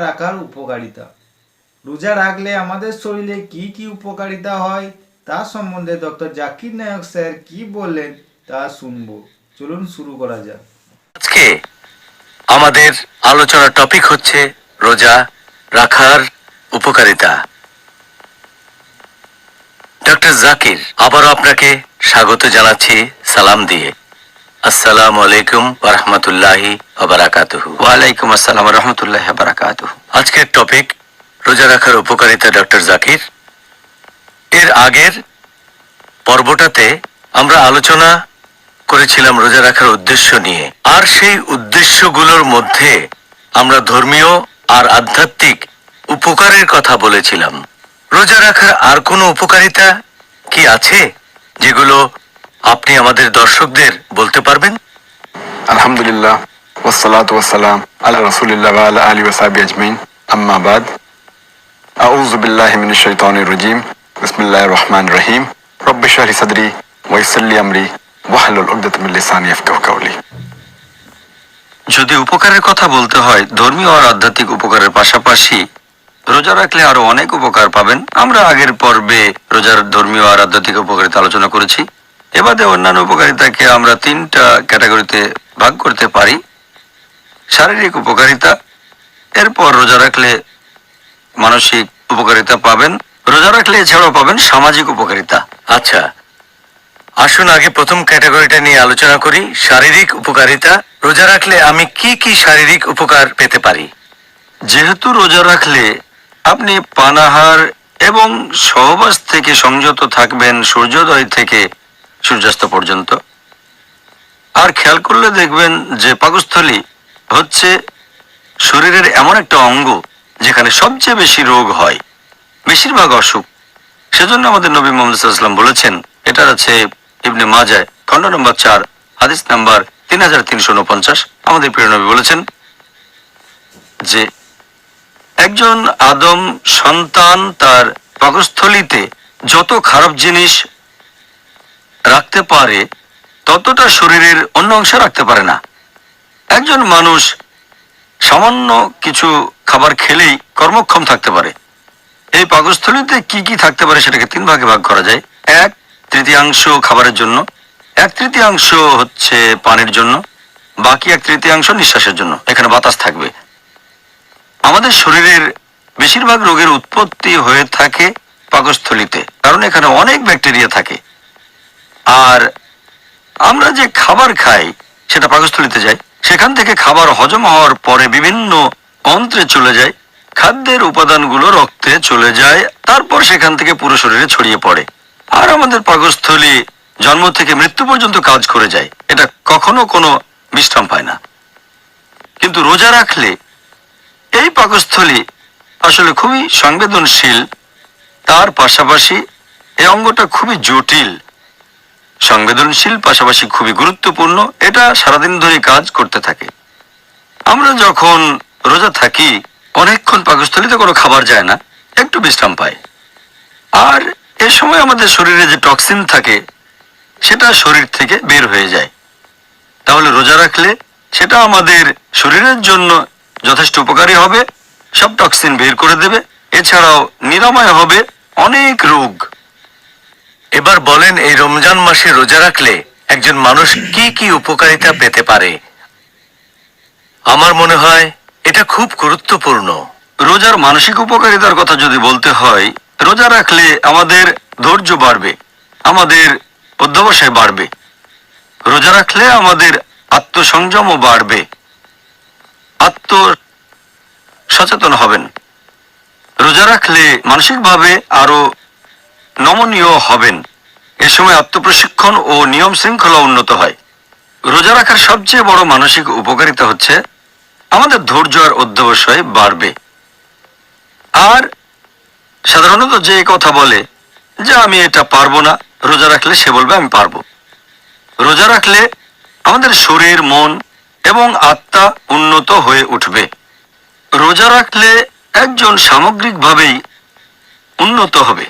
রাখার উপকারিতা। রোজা রাখলে আমাদের শরীরে কি কি উপকারিতা হয় তা সম্বন্ধে ডক্টর জাকির নায়ক স্যার কি বললেন তা শুনবো। চলুন শুরু করা যাক। আজকে আমাদের আলোচনার টপিক হচ্ছে রোজা রাখার উপকারিতা। ডক্টর জাকির, আবারও আপনাকে স্বাগত জানাচ্ছি সালাম দিয়ে। আসসালামু আলাইকুম ওয়া রাহমাতুল্লাহি ওয়া বারাকাতুহু। ওয়া আলাইকুম আসসালাম ওয়া রাহমাতুল্লাহি ওয়া বারাকাতুহু। আজকের টপিক রোজা রাখার উপকারিতা, ডক্টর জাকির। এর আগের পর্বটাতে আমরা আলোচনা করেছিলাম রোজা রাখার উদ্দেশ্য নিয়ে, আর সেই উদ্দেশ্যগুলোর মধ্যে আমরা ধর্মীয় আর আধ্যাত্মিক উপকারের কথা বলেছিলাম। রোজা রাখার আর কোনো উপকারিতা কি আছে যেগুলো আপনি আমাদের দর্শকদের বলতে পারবেন? আলহামদুলিল্লাহ ওয়াসসালাতু ওয়াসসালাম আলা রাসূলিল্লাহ ওয়া আলা আলিহি ওয়া সাহবিহি আজমাইন, আম্মা বাদ। আউযু বিল্লাহি মিনাশ শাইতানির রাজীম। বিসমিল্লাহির রহমানির রহিম। রব্বি ইশরাহ লি সাদরি ওয়া ইয়াসসির লি আমরি ওয়াহলুল উকদাতাম মিন লিসানি ইয়াফকাহু কাওলি। যদি উপকারের কথা বলতে হয়, ধর্মীয় আর আধ্যাত্মিক উপকারের পাশাপাশি রোজা রাখলে আরো অনেক উপকার পাবেন। আমরা আগের পর্বে রোজার ধর্মীয় আর আধ্যাত্মিক উপকারিতা আলোচনা করেছি। এবারে অন্যান্য উপকারিতাকে আমরা তিনটা ক্যাটাগরিতে ভাগ করতে পারি। শারীরিক উপকারিতা, এরপর রোজা রাখলে মানসিক উপকারিতা পাবেন, রোজা রাখলে এছাড়াও পাবেন সামাজিক উপকারিতা। আচ্ছা, আসুন আগে প্রথম ক্যাটাগরিটা নিয়ে আলোচনা করি, শারীরিক উপকারিতা। রোজা রাখলে আমি কি কি শারীরিক উপকার পেতে পারি? যেহেতু রোজা রাখলে আপনি পানাহার এবং সহবাস থেকে সংযত থাকবেন সূর্যোদয় থেকে সূর্যাস্ত পর্যন্ত। আর খেয়াল করলে দেখবেন যে পাকস্থলী হচ্ছে শরীরের এমন একটা অঙ্গ যেখানে সবচেয়ে বেশি রোগ হয়, বেশিরভাগ অসুখ। সেজন্য আমাদের নবী মুহাম্মদ সাল্লাল্লাহু আলাইহি ওয়াসাল্লাম বলেছেন, এটা আছে ইবনে মাজাহ খণ্ড নম্বর 4 হাদিস নাম্বার 3349। আমাদের প্রিয় নবী বলেছেন যে একজন আদম সন্তান তার পাকস্থলীতে যত খারাপ জিনিস রাখতে পারে ততটা শরীরের অন্য অংশে রাখতে পারে না। একজন মানুষ সামান্য কিছু খাবার খেলেই কর্মক্ষম থাকতে পারে। এই পাকস্থলীতে কি কি থাকতে পারে সেটাকে তিন ভাগে ভাগ করা যায়। 1/3 খাবারের জন্য, 1/3 হচ্ছে পানির জন্য, বাকি 1/3 নিঃশ্বাসের জন্য। এখানে বাতাস থাকবে। আমাদের শরীরের বেশিরভাগ রোগের উৎপত্তি হয়ে থাকে পাকস্থলীতে, কারণ এখানে অনেক ব্যাকটেরিয়া থাকে। আর আমরা যে খাবার খাই সেটা পাকস্থলীতে যায়, সেখান থেকে খাবার হজম হওয়ার পরে বিভিন্ন অন্ত্রে চলে যায়, খাদ্যের উপাদানগুলো রক্তে চলে যায়, তারপর সেখান থেকে পুরো শরীরে ছড়িয়ে পড়ে। আর আমাদের পাকস্থলী জন্ম থেকে মৃত্যু পর্যন্ত কাজ করে যায়, এটা কখনো কোনো বিশ্রাম পায় না। কিন্তু রোজা রাখলে এই পাকস্থলী আসলে খুবই সংবেদনশীল, তার পাশাপাশি এই অঙ্গটা খুবই জটিল। সংবেদনশীল পাশাপাশি খুবই গুরুত্বপূর্ণ, এটা সারাদিন ধরে কাজ করতে থাকে। আমরা যখন রোজা থাকি অনেকক্ষণ পাকস্থলীতে কোনো খাবার যায় না, একটু বিশ্রাম পায়। আর এ সময় আমাদের শরীরে যে টক্সিন থাকে সেটা শরীর থেকে বের হয়ে যায়। তাহলে রোজা রাখলে সেটা আমাদের শরীরের জন্য যথেষ্ট উপকারী হবে, সব টক্সিন বের করে দেবে, এছাড়াও নিরাময় হবে অনেক রোগ। এবার বলেন, এই রমজান মাসে রোজা রাখলে একজন মানুষ কি কি উপকারিতা পেতে পারে? আমার মনে হয় এটা খুব গুরুত্বপূর্ণ। রোজার মানসিক উপকারিতার কথা যদি বলতে হয়, রোজা রাখলে আমাদের ধৈর্য বাড়বে, আমাদের অধ্যবসায় বাড়বে। রোজা রাখলে আমাদের আত্মসংযমও বাড়বে, আত্ম সচেতন হবেন। রোজা রাখলে মানসিকভাবে আরো নমনীয় হবেন। এ সময় আত্মপ্রশিক্ষণ ও নিয়ম শৃঙ্খলা উন্নত হয়। রোজা রাখার সবচেয়ে বড় মানসিক উপকারিতা হচ্ছে আমাদের ধৈর্য আর অধ্যবসায় বাড়বে। আর সাধারণত যে কথা বলে যে আমি এটা পারবো না, রোজা রাখলে সে বলবে আমি পারবো। রোজা রাখলে আমাদের শরীর, মন এবং আত্মা উন্নত হয়ে উঠবে। রোজা রাখলে একজন সামগ্রিকভাবেই উন্নত হবে।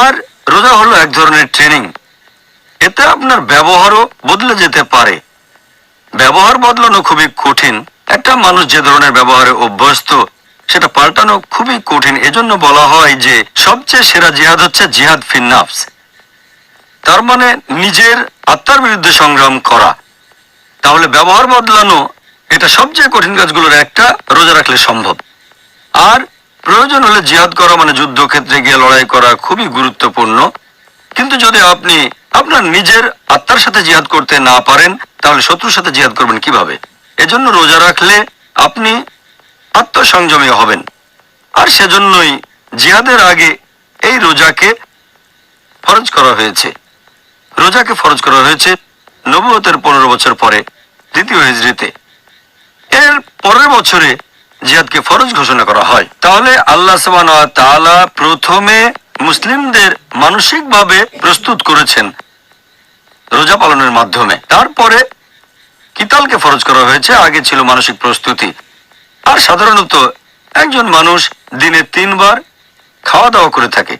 আর রোজা হলো এক ধরনের ট্রেনিং, এতে আপনার ব্যবহারও বদলে যেতে পারে। ব্যবহার বদলানো খুবই কঠিন, একটা মানুষ যে ধরনের ব্যবহারে অভ্যস্ত সেটা পাল্টানো খুবই কঠিন। এজন্য বলা হয় যে সবচেয়ে সেরা জিহাদ হচ্ছে জিহাদ ফিন নাফস, তার মানে নিজের আত্মার বিরুদ্ধে সংগ্রাম করা। তাহলে ব্যবহার বদলানো এটা সবচেয়ে কঠিন কাজগুলোর একটা, রোজা রাখলে সম্ভব। আর প্রয়োজন হলে জিহাদ করা মানে যুদ্ধক্ষেত্রে গিয়ে লড়াই করা খুবই গুরুত্বপূর্ণ। কিন্তু যদি আপনি আপনার নিজের আত্মার সাথে জিহাদ করতে না পারেন তাহলে শত্রুর সাথে জিহাদ করবেন কিভাবে? এজন্য রোজা রাখলে আপনি আত্মসংযমী হবেন। আর সেজন্যই জিহাদের আগে এই রোজাকে ফরজ করা হয়েছে। রোজাকে ফরজ করা হয়েছে নবুয়তের 15 বছর পরে, দ্বিতীয় হিজরিতে। এর পরের বছরে জিহাদকে ফরজ ঘোষণা করা হয়। তাহলে আল্লাহ সুবহানাহু ওয়া তাআলা প্রথমে মুসলিমদের মানসিকভাবে প্রস্তুত করেছেন রোজা পালনের মাধ্যমে। তারপরে কিতালকে ফরজ করা হয়েছে, আগে ছিল মানসিক প্রস্তুতি। আর সাধারণত একজন মানুষ দিনে 3 বার খাওয়া দাওয়া করে থাকে,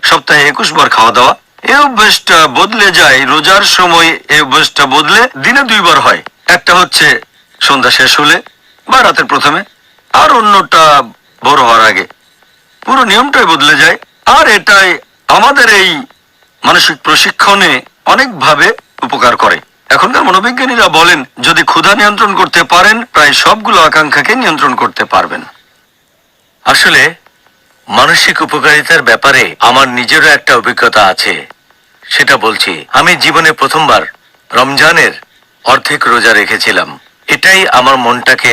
সপ্তাহে 21 বার খাওয়া দাওয়া। এই অভ্যেসটা বদলে যায় রোজার সময়, এই অভ্যেসটা বদলে দিনে 2 বার হয়। একটা হচ্ছে সন্ধ্যা শেষ হলে বা রাতের প্রথমে, আর অন্যটা ভোর হওয়ার আগে। পুরো নিয়মটাই বদলে যায়। আর এটাই আমাদের এই মানসিক প্রশিক্ষণে অনেকভাবে উপকার করে। এখনকার মনোবিজ্ঞানীরা বলেন যদি ক্ষুধা নিয়ন্ত্রণ করতে পারেন প্রায় সবগুলো আকাঙ্ক্ষাকে নিয়ন্ত্রণ করতে পারবেন। আসলে মানসিক উপকারিতার ব্যাপারে আমার নিজেরও একটা অভিজ্ঞতা আছে, সেটা বলছি। আমি জীবনে প্রথমবার রমজানের অর্ধেক রোজা রেখেছিলাম। এটাই আমার মনটাকে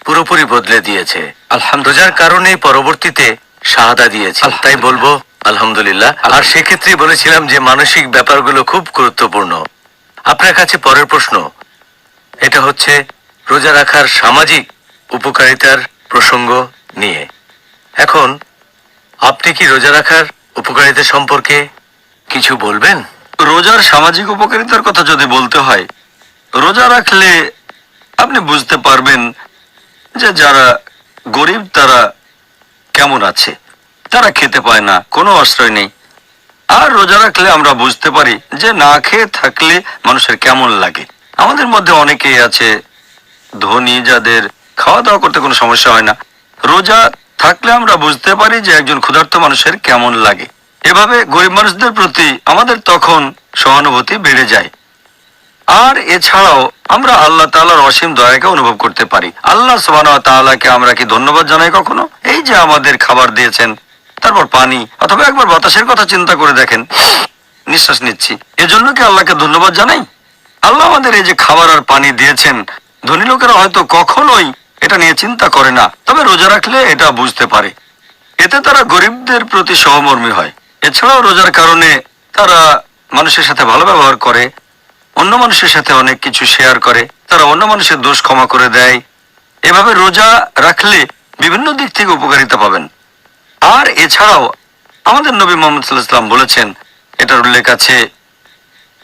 পুরোপুরি বদলে দিয়েছে। আলহামদুলিল্লাহ। রোজার কারণে পরবর্তীতে শাহাদা দিয়েছি, তাই বলবো আলহামদুলিল্লাহ। আর সেক্ষেত্রে বলেছিলাম যে মানসিক ব্যাপারগুলো খুব গুরুত্বপূর্ণ। আপনার কাছে পরের প্রশ্ন, এটা হচ্ছে রোজা রাখার সামাজিক উপকারিতার প্রসঙ্গ নিয়ে। এখন আপনি কি রোজা রাখার উপকারিতা সম্পর্কে কিছু বলবেন? রোজার সামাজিক উপকারিতার কথা যদি বলতে হয়, রোজা রাখলে আপনি বুঝতে পারবেন যে যারা গরিব তারা কেমন আছে। তারা খেতে পায় না, কোনো আশ্রয় নেই। আর রোজা রাখলে আমরা বুঝতে পারি যে না খেয়ে থাকলে মানুষের কেমন লাগে। আমাদের মধ্যে অনেকেই আছে ধনী, যাদের খাওয়া দাওয়া করতে কোনো সমস্যা হয় না। রোজা থাকলে আমরা বুঝতে পারি যে একজন ক্ষুধার্ত মানুষের কেমন লাগে। এভাবে গরিব মানুষদের প্রতি আমাদের তখন সহানুভূতি বেড়ে যায়। আর এছাড়াও আমরা আল্লাহ তাআলার অসীম দয়াকে অনুভব করতে পারি। আল্লাহ সুবহানাহু ওয়া তাআলাকে আমরা কি ধন্যবাদ জানাই কখনো? এই যে আমাদের খাবার দিয়েছেন, তারপর পানি, অথবা একবার বাতাসের কথা চিন্তা করে দেখেন, নিঃশ্বাস নিচ্ছি, এজন্য কি আল্লাহকে ধন্যবাদ জানাই? আল্লাহ আমাদের এই যে খাবার আর পানি দিয়েছেন, ধনী লোকেরা হয়তো কখনোই এটা নিয়ে চিন্তা করে না, তবে রোজা রাখলে এটা বুঝতে পারে। এতে তারা গরিবদের প্রতি সহমর্মী হয়। এছাড়াও রোজার কারণে তারা মানুষের সাথে ভালো ব্যবহার করে, অন্য মানুষের সাথে অনেক কিছু শেয়ার করে, তারা অন্য মানুষের দোষ ক্ষমা করে দেয়। এভাবে রোজা রাখলে বিভিন্ন দিক থেকে উপকারিতা পাবেন। আর এছাড়াও আমাদের নবী মুহাম্মদ সাল্লাল্লাহু আলাইহি ওয়াসাল্লাম বলেছেন, এটার উল্লেখ আছে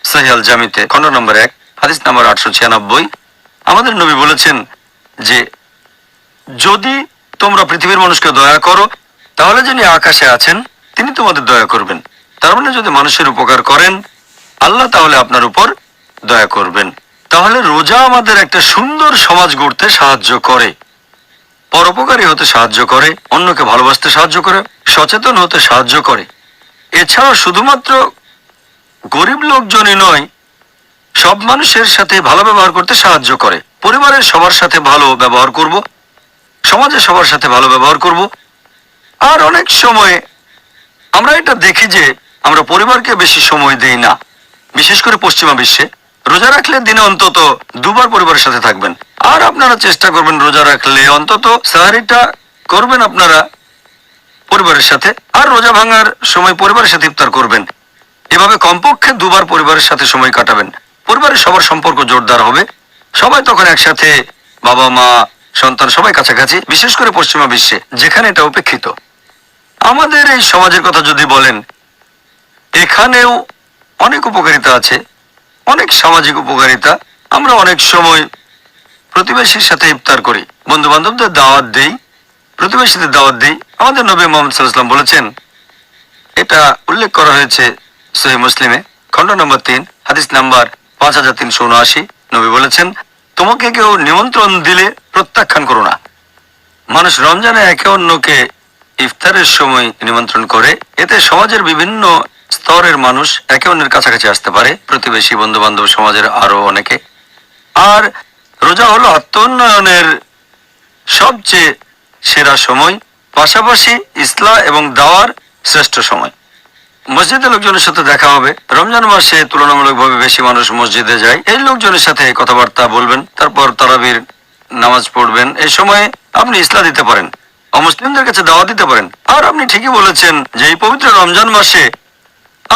সহিহ আল জামিতে, খণ্ড নম্বর 1, হাদিস নম্বর 896। আমাদের নবী বলেছেন যে যদি তোমরা পৃথিবীর মানুষকে দয়া করো তাহলে যিনি আকাশে আছেন তিনি তোমাদের দয়া করবেন। তার মানে যদি মানুষের উপকার করেন আল্লাহ তাহলে আপনার উপর দয়া করবেন। তাহলে রোজা আমাদের একটা সুন্দর সমাজ গড়তে সাহায্য করে, পরোপকারী হতে সাহায্য করে, অন্যকে ভালোবাসতে সাহায্য করে, সচেতন হতে সাহায্য করে। এছাড়াও শুধুমাত্র গরিব লোকজনই নয়, সব মানুষের সাথে ভালো ব্যবহার করতে সাহায্য করে। পরিবারের সবার সাথে ভালো ব্যবহার করব, সমাজে সবার সাথে ভালো ব্যবহার করব। আর অনেক সময় আমরা এটা দেখি যে আমরা পরিবারকে বেশি সময় দেই না, বিশেষ করে পশ্চিমা বিশ্বে। রোজা রাখলে দিনে অন্তত 2 বার পরিবারের সাথে থাকবেন। আর আপনারা চেষ্টা করবেন রোজা রাখলে অন্তত সাহারিটা করবেন আপনারা পরিবারের সাথে, আর রোজা ভাঙার সময় পরিবারের সাথে ইফতার করবেন। এভাবে কমপক্ষে 2 বার পরিবারের সাথে সময় কাটাবেন। পরিবারের সবার সম্পর্ক জোরদার হবে, সবাই তখন একসাথে, বাবা মা সন্তান সবাই কাছাকাছি, বিশেষ করে পশ্চিমা বিশ্বে যেখানে এটা উপেক্ষিত। আমাদের এই সমাজের কথা যদি বলেন, এখানেও অনেক উপকারিতা আছে, অনেক সামাজিক উপকারিতা। আমরা অনেক সময় প্রতিবেশীর সাথে ইফতার করি, বন্ধু বান্ধবদের দাওয়াত দেই, প্রতিবেশীদের দাওয়াত দেই। আমাদের নবী মুহাম্মদ সাল্লাল্লাহু আলাইহি ওয়াসাল্লাম বলেছেন, এটা উল্লেখ করা হয়েছে সহিহ মুসলিমে, খণ্ড নম্বর 3, হাদিস নাম্বার 5379। নবী বলেছেন, তোমাকে কেউ নিমন্ত্রণ দিলে প্রত্যাখ্যান করো না। মানুষ রমজানে একে অন্যকে ইফতারের সময় নিমন্ত্রণ করে, এতে সমাজের বিভিন্ন স্তরের মানুষ একে অন্যের কাছাকাছি আসতে পারে, প্রতিবেশী, বন্ধু বান্ধব, সমাজের আরো অনেকে। আর রোজা হলো আত্ম উন্নয়নের সবচেয়ে সেরা সময়, পাশাপাশি ইসলাম এবং দাওয়ার শ্রেষ্ঠ সময়। মসজিদে লোকজনের সাথে দেখা হবে। রমজান মাসে তুলনামূলকভাবে বেশি মানুষ মসজিদে যায়। এই লোকজনের সাথে কথাবার্তা বলবেন, তারপর তারাবির নামাজ পড়বেন। এই সময়ে আপনি ইসলাম দিতে পারেন, অমুসলিমদের কাছে দাওয়া দিতে পারেন। আর আপনি ঠিকই বলেছেন যে এই পবিত্র রমজান মাসে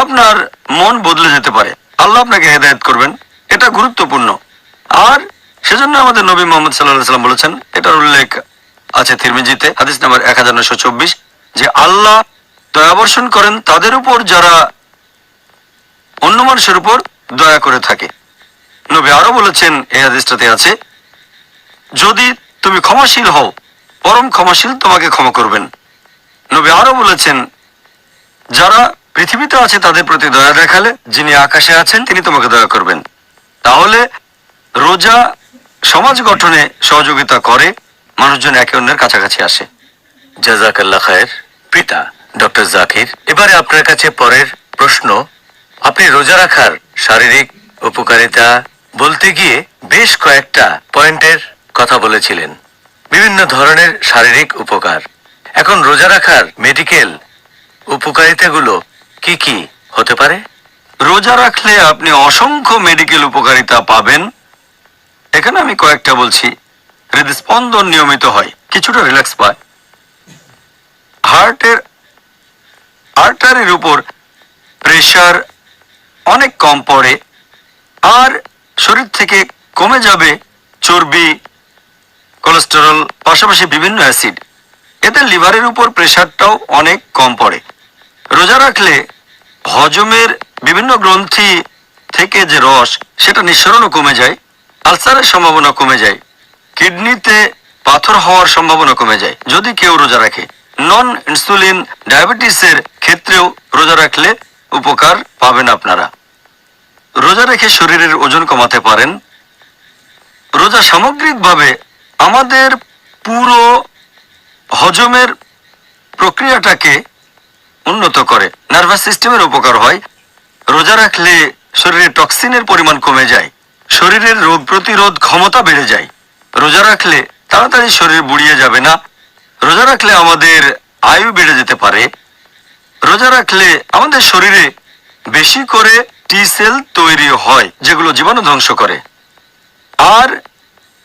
আপনার মন বদলে যেতে পারে, আল্লাহ আপনাকে হেদায়েত করবেন, এটা গুরুত্বপূর্ণ। আর সেজন্য আমাদের নবী মোহাম্মদ সাল্লাল্লাহু আলাইহি ওয়াসাল্লাম বলেছেন, এটার উল্লেখ আছে তিরমিজিতে, হাদিস নাম্বার 1924, যে আল্লাহ দয়া বর্ষণ করেন তাদের উপর যারা অন্য মানুষের উপর দয়া করে থাকে। নবী আরো বলেছেন, এই হাদিসটাতে আছে, যদি তুমি ক্ষমাশীল হও, পরম ক্ষমাশীল তোমাকে ক্ষমা করবেন। নবী আরো বলেছেন, যারা পৃথিবীতে আছে তাদের প্রতি দয়া দেখালে যিনি আকাশে আছেন তিনি তোমাকে দয়া করবেন। তাহলে রোজা সমাজ গঠনে সহযোগিতা করে, মানুষজন একে অন্যের কাছাকাছি আসে। জাযাকাল্লাহ খায়ের। পিতা ডক্টর জাকির, এবারে আপনার কাছে পরের প্রশ্ন। আপনি রোজা রাখার শারীরিক উপকারিতা বলতে গিয়ে বেশ কয়েকটা পয়েন্টের কথা বলেছিলেন, বিভিন্ন ধরনের শারীরিক উপকার। এখন রোজা রাখার মেডিকেল উপকারিতাগুলো কি কি হতে পারে? রোজা রাখলে আপনি অসংখ্য মেডিকেল উপকারিতা পাবেন। এখানে আমি কয়েকটা বলছি। হৃদস্পন্দন নিয়মিত হয়, কিছুটা রিল্যাক্স পায়, হার্টের আর্টারির উপর প্রেশার অনেক কম পড়ে, আর শরীর থেকে কমে যাবে চর্বি, কোলেস্টেরল, পাশাপাশি বিভিন্ন অ্যাসিড। এতে লিভারের উপর প্রেশারটাও অনেক কম পড়ে। রোজা রাখলে হজমের বিভিন্ন গ্রন্থি থেকে যে রস সেটা নিঃসরণও কমে যায়, আলসারের সম্ভাবনা কমে যায়, কিডনিতে পাথর হওয়ার সম্ভাবনা কমে যায় যদি কেউ রোজা রাখে। নন ইনসুলিন ডায়াবেটিসের ক্ষেত্রেও রোজা রাখলে উপকার পাবেন আপনারা। রোজা রেখে শরীরের ওজন কমাতে পারেন। রোজা সামগ্রিকভাবে আমাদের পুরো হজমের প্রক্রিয়াটাকে উন্নত করে, নার্ভাস সিস্টেমের উপকার হয়। রোজা রাখলে শরীরে টক্সিনের পরিমাণ কমে যায়, শরীরের রোগ প্রতিরোধ ক্ষমতা বেড়ে যায়। রোজা রাখলে তাড়াতাড়ি শরীর বুড়িয়ে যাবে না। রোজা রাখলে আমাদের আয়ু বেড়ে যেতে পারে। রোজা রাখলে আমাদের শরীরে বেশি করে টি সেল তৈরি হয় যেগুলো জীবাণু ধ্বংস করে। আর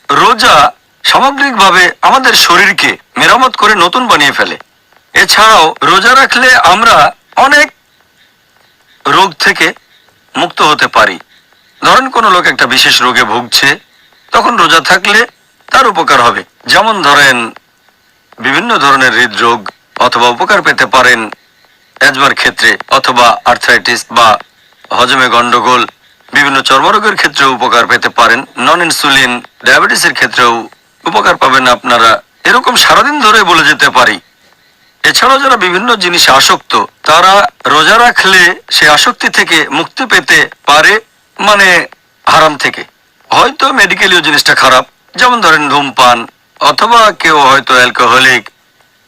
রোজা সামগ্রিকভাবে আমাদের শরীরকে মেরামত করে নতুন বানিয়ে ফেলে। এছাড়াও রোজা রাখলে আমরা অনেক রোগ থেকে মুক্ত হতে পারি। ধরেন কোনো লোক একটা বিশেষ রোগে ভুগছে, তখন রোজা থাকলে তার উপকার হবে। যেমন ধরেন বিভিন্ন ধরনের হৃদরোগ, অথবা উপকার পেতে পারেন অ্যাজমার ক্ষেত্রে, অথবা আর্থ্রাইটিস বা হজমে গন্ডগোল, বিভিন্ন চর্মরোগের ক্ষেত্রেও উপকার পেতে পারেন। নন ইনসুলিন ডায়াবেটিসের ক্ষেত্রেও উপকার পাবেন আপনারা। এরকম সারাদিন ধরে বলে যেতে পারি। এছাড়াও যারা বিভিন্ন জিনিসে আসক্ত, তারা রোজা রাখলে সে আসক্তি থেকে মুক্তি পেতে পারে, মানে হারাম থেকে। হয়তো মেডিকেলীয় জিনিসটা খারাপ, যেমন ধরেন ধূমপান, অথবা কেউ হয়তো অ্যালকোহলিক,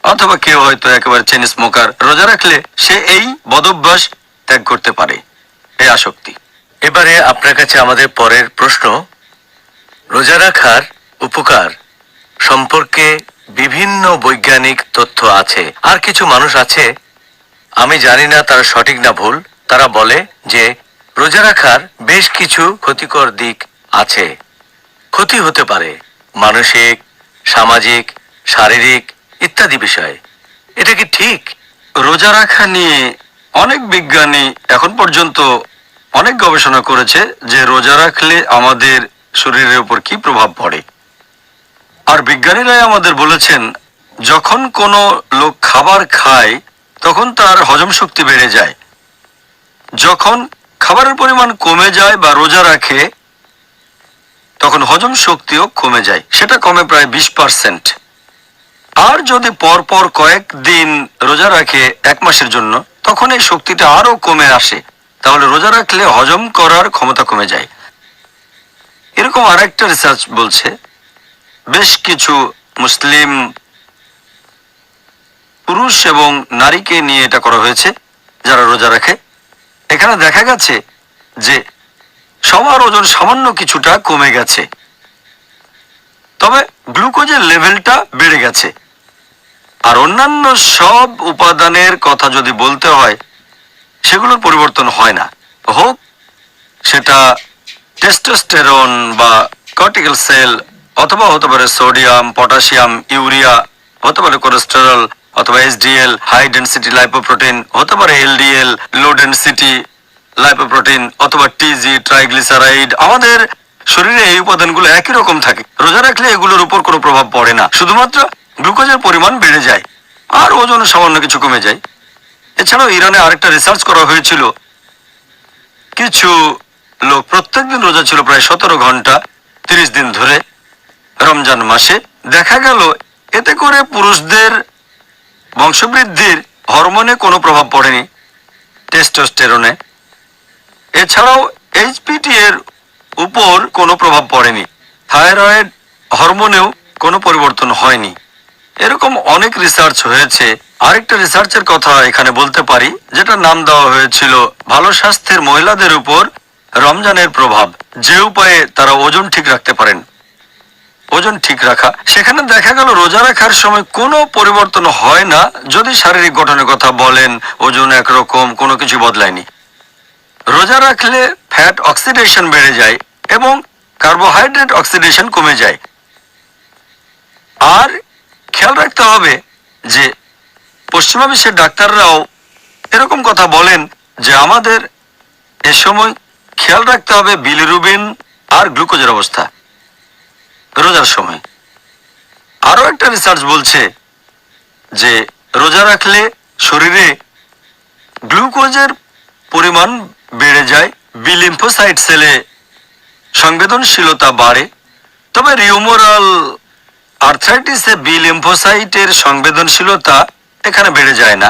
অথবা কেউ হয়তো একেবারে চেন স্মোকার। রোজা রাখলে সে এই বদভ্যাস ত্যাগ করতে পারে, এই আসক্তি। এবারে আপনার কাছে আমাদের পরের প্রশ্ন। রোজা রাখার উপকার সম্পর্কে বিভিন্ন বৈজ্ঞানিক তথ্য আছে। আর কিছু মানুষ আছে, আমি জানি না তারা সঠিক না ভুল, তারা বলে যে রোজা রাখার বেশ কিছু ক্ষতিকর দিক আছে। ক্ষতি হতে পারে মানসিক, সামাজিক, শারীরিক ইত্যাদি বিষয়ে। এটা কি ঠিক? রোজা রাখা নিয়ে অনেক বিজ্ঞানী এখন পর্যন্ত অনেক গবেষণা করেছে যে রোজা রাখলে আমাদের শরীরের উপর কি প্রভাব পড়ে। আর বিজ্ঞানীরাই আমাদের বলেছেন, যখন কোনো লোক খাবার খায় তখন তার হজম শক্তি বেড়ে যায়। যখন খাবারের পরিমাণ কমে যায় বা রোজা রাখে, তখন হজম শক্তিও কমে যায়, সেটা কমে প্রায় 20%। আর যদি পরপর কয়েকদিন রোজা রাখে 1 মাসের জন্য, তখন এই শক্তিটা আরো কমে আসে। তাহলে রোজা রাখলে হজম করার ক্ষমতা কমে যায়। এরকম আরেকটা রিসার্চ বলছে, বেশ কিছু মুসলিম পুরুষ এবং নারীকে নিয়ে এটা করা হয়েছে যারা রোজা রাখে। এখানে দেখা গেছে যে সবার ওজন সামান্য কিছুটা কমে গেছে, তবে গ্লুকোজের লেভেলটা বেড়ে গেছে। আর অন্যান্য সব উপাদানের কথা যদি বলতে হয়, সেগুলোর পরিবর্তন হয় না। হোক সেটা টেস্টোস্টেরন বা কর্টিক্যাল সেল, অথবা হতে পারে সোডিয়াম, পটাশিয়াম, ইউরিয়া, হতে পারে কোলেস্টেরল, অথবা এইচডিএল, হাই ডেনসিটি লাইপোপ্রোটিন, হতে পারে এলডিএল, লো ডেনসিটি লাইপোপ্রোটিন, অথবা টিজি, ট্রাইগ্লিসারাইড। আমাদের শরীরে এই উপাদানগুলো একই রকম থাকে। রোজা রাখলে এগুলোর উপর কোনো প্রভাব পড়ে না, শুধুমাত্র গ্লুকোজের পরিমাণ বেড়ে যায় আর ওজন সামান্য কিছু কমে যায়। এছাড়াও ইরানে আরেকটা রিসার্চ করা হয়েছিল। কিছু লোক প্রত্যেকদিন রোজা ছিল প্রায় 17 ঘন্টা 30 দিন ধরে রমজান মাসে। দেখা গেল এতে করে পুরুষদের বংশবৃদ্ধির হরমোনে কোনো প্রভাব পড়েনি, টেস্টোস্টেরনে। এছাড়াও এইচপিটি এর উপর কোনো প্রভাব পড়েনি, থাইরয়েড হরমোনেও কোনো পরিবর্তন হয়নি। এরকম অনেক রিসার্চ হয়েছে। আরেকটা রিসার্চের কথা এখানে বলতে পারি, যেটা নাম দেওয়া হয়েছিল ভালো স্বাস্থ্যের মহিলাদের উপর রমজানের প্রভাব, যে উপায়ে তারা ওজন ঠিক রাখতে পারেন। ওজন ঠিক রাখা, সেখানে দেখা গেল রোজা রাখার সময় কোনো পরিবর্তন হয় না। যদি শারীরিক গঠনের কথা বলেন, ওজন একরকম, কোনো কিছু বদলায়নি। রোজা রাখলে ফ্যাট অক্সিডেশন বেড়ে যায় এবং কার্বোহাইড্রেট অক্সিডেশন কমে যায়। আর খেয়াল রাখতে হবে যে পশ্চিমা বিশ্বের ডাক্তাররাও এরকম কথা বলেন যে আমাদের এ সময় খেয়াল রাখতে হবে বিলিরুবিন আর গ্লুকোজের অবস্থা রোজার সময়। আরো একটা রিসার্চ বলছে যে রোজা রাখলে শরীরে গ্লুকোজের পরিমাণ বেড়ে যায়, বি লিম্ফোসাইট সেলে সংবেদনশীলতা বাড়ে। তবে রিউমোরাল আর্থ্রাইটিসে বি লিম্ফোসাইটের সংবেদনশীলতা এখানে বেড়ে যায় না।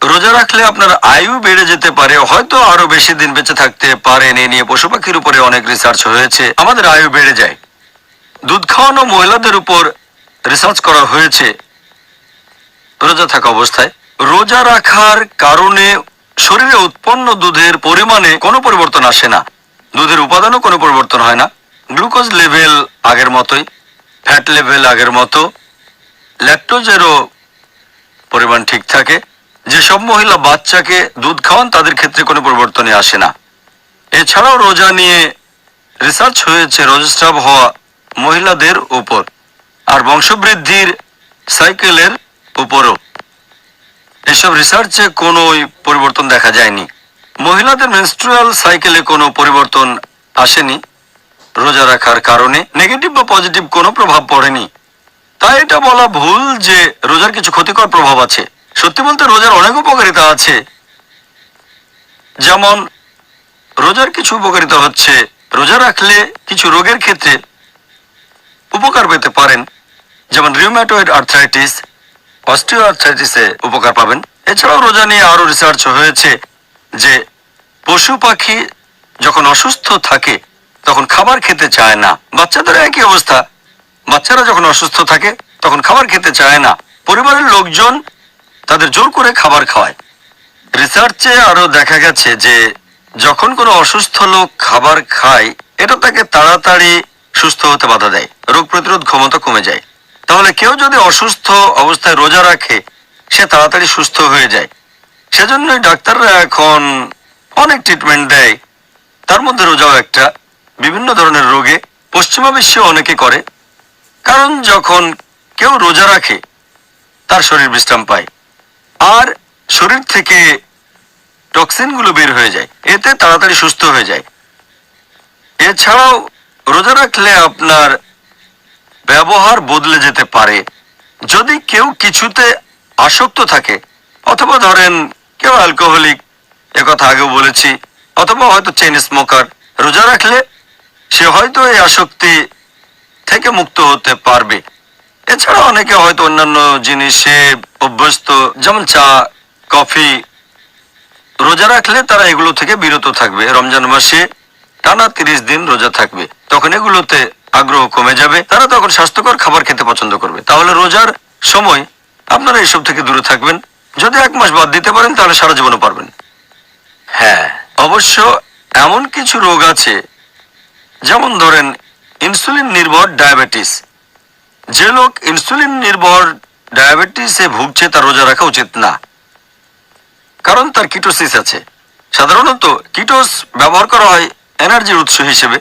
রোজা রাখলে আপনার আয়ু বেড়ে যেতে পারে, হয়তো আরো বেশি দিন বেঁচে থাকতে পারেন। এ নিয়ে পশু পাখির উপরে অনেক রিসার্চ হয়েছে। আমাদের আয়ু বেড়ে যায়। দুধ খাওয়ানো মহিলাদের উপর রিসার্চ করা হয়েছে রোজা থাকা অবস্থায়। রোজা রাখার কারণে শরীরে উৎপন্ন দুধের পরিমাণে কোনো পরিবর্তন আসে না, দুধের উপাদানও কোনো পরিবর্তন হয় না। গ্লুকোজ লেভেল আগের মতোই, ফ্যাট লেভেল আগের মতো, ল্যাকটোজেরও পরিমাণ ঠিক থাকে। যেসব মহিলা বাচ্চাকে দুধ খাওয়ান তাদের ক্ষেত্রে কোনো পরিবর্তনই আসে না। এছাড়াও রোজা নিয়ে রিসার্চ হয়েছে রজস্রাব হওয়া মহিলাদের উপর আর বংশবৃদ্ধির সাইকেলের উপরও। এসব রিসার্চে কোনো পরিবর্তন দেখা যায়নি। মহিলাদের মেনস্ট্রুয়াল সাইকেলে কোনো পরিবর্তন আসেনি রোজা রাখার কারণে। নেগেটিভ বা পজিটিভ কোনো প্রভাব পড়েনি। তাই এটা বলা ভুল যে রোজার কিছু ক্ষতিকর প্রভাব আছে। সত্যি বলতে রোজার অনেক উপকারিতা আছে। যেমন রোজার কিছু উপকারিতা হচ্ছে, রোজা রাখলে কিছু রোগের ক্ষেত্রে উপকার পেতে পারেন, যেমন রিউম্যাটয়েড আর্থ্রাইটিস, অস্টিও আর্থ্রাইটিসে উপকার পাবেন। এছাড়াও রোজা নিয়ে আরো রিসার্চ হয়েছে যে পশু পাখি যখন অসুস্থ থাকে তখন খাবার খেতে চায় না। বাচ্চাদের একই অবস্থা, বাচ্চারা যখন অসুস্থ থাকে তখন খাবার খেতে চায় না। পরিবারের লোকজন তাদের জোর করে খাবার খাওয়ায়। রিসার্চে আরো দেখা গেছে যে যখন কোনো অসুস্থ লোক খাবার খায়, এটা তাকে তাড়াতাড়ি সুস্থ হতে বাধা দেয়, রোগ প্রতিরোধ ক্ষমতা কমে যায়। তাহলে কেউ যদি অসুস্থ অবস্থায় রোজা রাখে, সে তাড়াতাড়ি সুস্থ হয়ে যায়। সেজন্যই ডাক্তাররা এখন অনেক ট্রিটমেন্ট দেয়, তার মধ্যে রোজাও একটা। বিভিন্ন ধরনের রোগে পশ্চিমা বিশ্বে অনেকে করে, কারণ যখন কেউ রোজা রাখে তার শরীর বিশ্রাম পায় আর শরীর থেকে টক্সিনগুলো বের হয়ে যায়, এতে তাড়াতাড়ি সুস্থ হয়ে যায়। এছাড়াও রোজা রাখলে আপনার ব্যবহার বদলে যেতে পারে। যদি কেউ কিছুতে আসক্ত থাকে, অথবা ধরেন কেউ অ্যালকোহলিক, একথা আগেও বলেছি, অথবা হয়তো চেইন স্মোকার, রোজা রাখলে সে হয়তো এই আসক্তি থেকে মুক্ত হতে পারবে। এছাড়া অনেকে হয়তো অন্যান্য জিনিসে অভ্যস্ত, যেমন চা, কফি, রোজা রাখলে তারা এগুলো থেকে বিরত থাকবে। রমজান মাসে টানা 30 দিন রোজা থাকবে, তখন এগুলোতে আগ্রহ কমে যাবে, তারা তখন স্বাস্থ্যকর খাবার খেতে পছন্দ করবে। তাহলে রোজার সময় আপনারা এইসব থেকে দূরে থাকবেন। যদি 1 মাস বাদ দিতে পারেন তাহলে সারা জীবনও পারবেন। হ্যাঁ, অবশ্য এমন কিছু রোগ আছে, যেমন ধরেন ইনসুলিন নির্ভর ডায়াবেটিস। যে লোক ইনসুলিন নির্ভর ডায়াবেটিসে ভুগছে তার রোজা রাখা উচিত না, কারণ তার কিটোসিস আছে। সাধারণত কিটোস ব্যবহার করা হয় এনার্জির উৎস হিসেবে,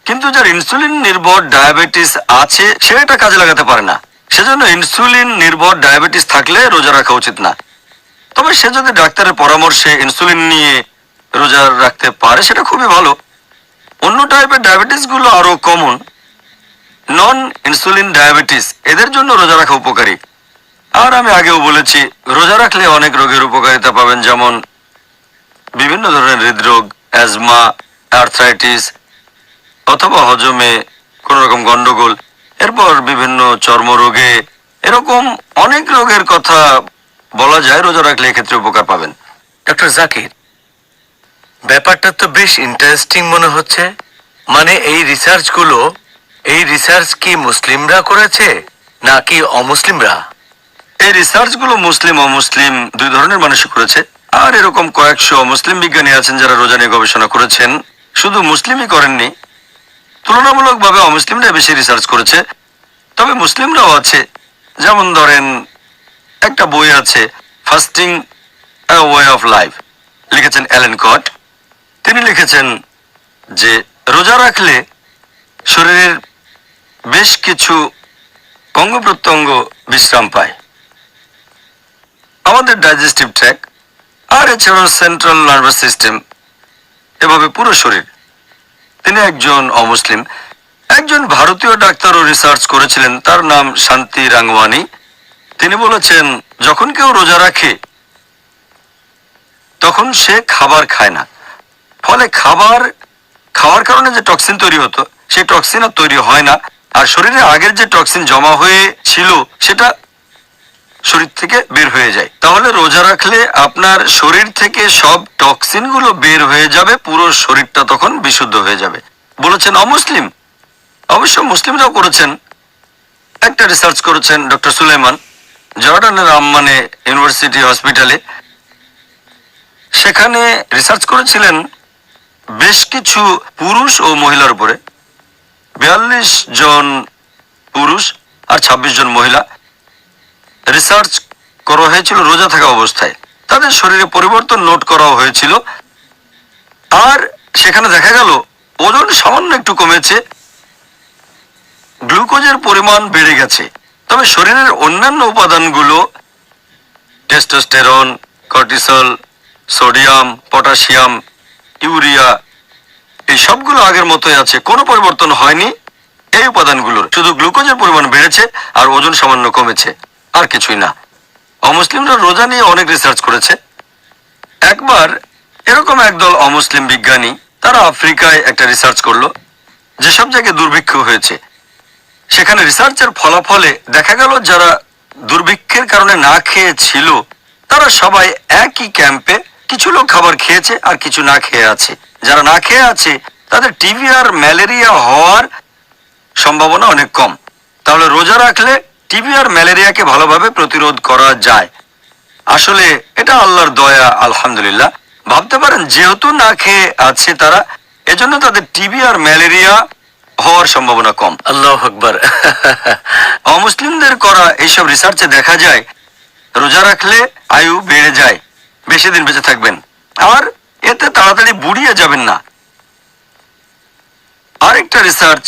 কিন্তু যার ইনসুলিন নির্ভর ডায়াবেটিস আছে সে এটা কাজে লাগাতে পারে না। সেজন্য ইনসুলিন নির্ভর ডায়াবেটিস থাকলে রোজা রাখা উচিত না। তবে সে যদি ডাক্তারের পরামর্শে ইনসুলিন নিয়ে রোজা রাখতে পারে সেটা খুবই ভালো। অন্য টাইপের ডায়াবেটিস গুলো আরো কমন, নন ইনসুলিন ডায়াবেটিস, এদের জন্য রোজা রাখা উপকারী। আর আমি আগেও বলেছি, রোজা রাখলে অনেক রোগের উপকারিতা পাবেন, যেমন বিভিন্ন ধরনের হৃদরোগ, অ্যাজমা, আর্থ্রাইটিস অথবা হজমে কোন রকম গন্ডগোল, এরপর বিভিন্ন চর্মরোগে, এরকম অনেক রোগের কথা বলা যায়। রোজা রাখলে এক্ষেত্রে উপকার পাবেন। ডক্টর জাকির, ব্যাপারটা তো বেশ ইন্টারেস্টিং মনে হচ্ছে। মানে এই রিসার্চ কি মুসলিমরা করেছে নাকি অমুসলিমরা? এই রিসার্চগুলো মুসলিম অমুসলিম দুই ধরনের মানুষই করেছে। আর এরকম কয়েকশো অমুসলিম বিজ্ঞানী আছেন যারা রোজা নিয়ে গবেষণা করেছেন। শুধু মুসলিমই করেননি, তুলনামূলকভাবে অমুসলিমরা বেশি রিসার্চ করেছে। তবে মুসলিমরাও আছে, যেমন ধরেন একটা বই আছে fasting a way of life, লিখেছেন অ্যালেন কট। তিনি লিখেছেন যে রোজা রাখলে শরীরের বেশ কিছু অঙ্গ প্রত্যঙ্গ বিশ্রাম পায়, আমাদের ডাইজেস্টিভ ট্র্যাক আর এছাড়াও সেন্ট্রাল নার্ভাস সিস্টেম, এভাবে পুরো শরীর। তিনি একজন অমুসলিম। একজন ভারতীয় ডাক্তারও রিসার্চ করেছিলেন, তার নাম শান্তি রাংওয়ানি। তিনি বলেছেন যখন কেউ রোজা রাখে তখন সে খাবার খায় না, ফলে খাওয়ার কারণে যে টক্সিন তৈরি হতো সেই টক্সিন আর তৈরি হয় না, আর শরীরে আগের যে টক্সিন জমা হয়ে ছিল সেটা শরীর থেকে বের হয়ে যায়। তাহলে রোজা রাখলে আপনার শরীর থেকে সব টক্সিন গুলো বের হয়ে যাবে, পুরো শরীরটা তখন বিশুদ্ধ হয়ে যাবে, বলেছেন অমুসলিম। অবশ্য মুসলিমরাও করেছেন। একটা রিসার্চ করেছেন ডক্টর সুলেমান জর্ডানের আম্মানে ইউনিভার্সিটি হসপিটালে। সেখানে রিসার্চ করেছিলেন বেশ কিছু পুরুষ ও মহিলার উপরে। 42 জন পুরুষ আর 26 জন মহিলা রিসার্চ করা হয়েছিল রোজা থাকা অবস্থায়। তাদের শরীরে পরিবর্তন নোট করা হয়েছিল, আর সেখানে দেখা গেল ওজন সামান্য একটু কমেছে, গ্লুকোজের পরিমাণ বেড়ে গেছে। তবে শরীরের অন্যান্য উপাদানগুলো testosterone, cortisol, sodium, potassium, urea, এই সবগুলো আগের মতোই আছে, কোনো পরিবর্তন হয়নি এই উপাদানগুলোর। শুধু গ্লুকোজের পরিমাণ বেড়েছে আর ওজন সামান্য কমেছে, আর কিছুই না। অমুসলিমরা রোজা নিয়ে অনেক রিসার্চ করেছে। একবার এরকম একদল অমুসলিম বিজ্ঞানী তারা আফ্রিকায় একটা রিসার্চ করলো, যেসব জায়গায় দুর্ভিক্ষ হয়েছে সেখানে রিসার্চের ফলাফলে দেখা গেল যারা দুর্ভিক্ষের কারণে না খেয়ে ছিল তারা সবাই একই ক্যাম্পে, কিছু লোক খাবার খেয়েছে আর কিছু না খেয়ে আছে। যারা না খেয়ে আছে তাদের টিবি আর ম্যালেরিয়া হওয়ার সম্ভাবনা অনেক কম। তাহলে রোজা রাখলে টিবি আর ম্যালেরিয়াকে ভালোভাবে প্রতিরোধ করা যায়। আসলে এটা আল্লাহর দয়া, আলহামদুলিল্লাহ। ভাবতে পারেন যেহেতু না খেয়ে আছে তারা, এজন্য তাদের টিবি আর ম্যালেরিয়া হওয়ার সম্ভাবনা কম। আল্লাহু আকবার। অমুসলিমদের করা এইসব রিসার্চে দেখা যায় রোজা রাখলে আয়ু বেড়ে যায়, বেশি দিন বেঁচে থাকবেন, আর এতে তাড়াতাড়ি বুড়িয়ে যাবেন না। আরেকটা রিসার্চ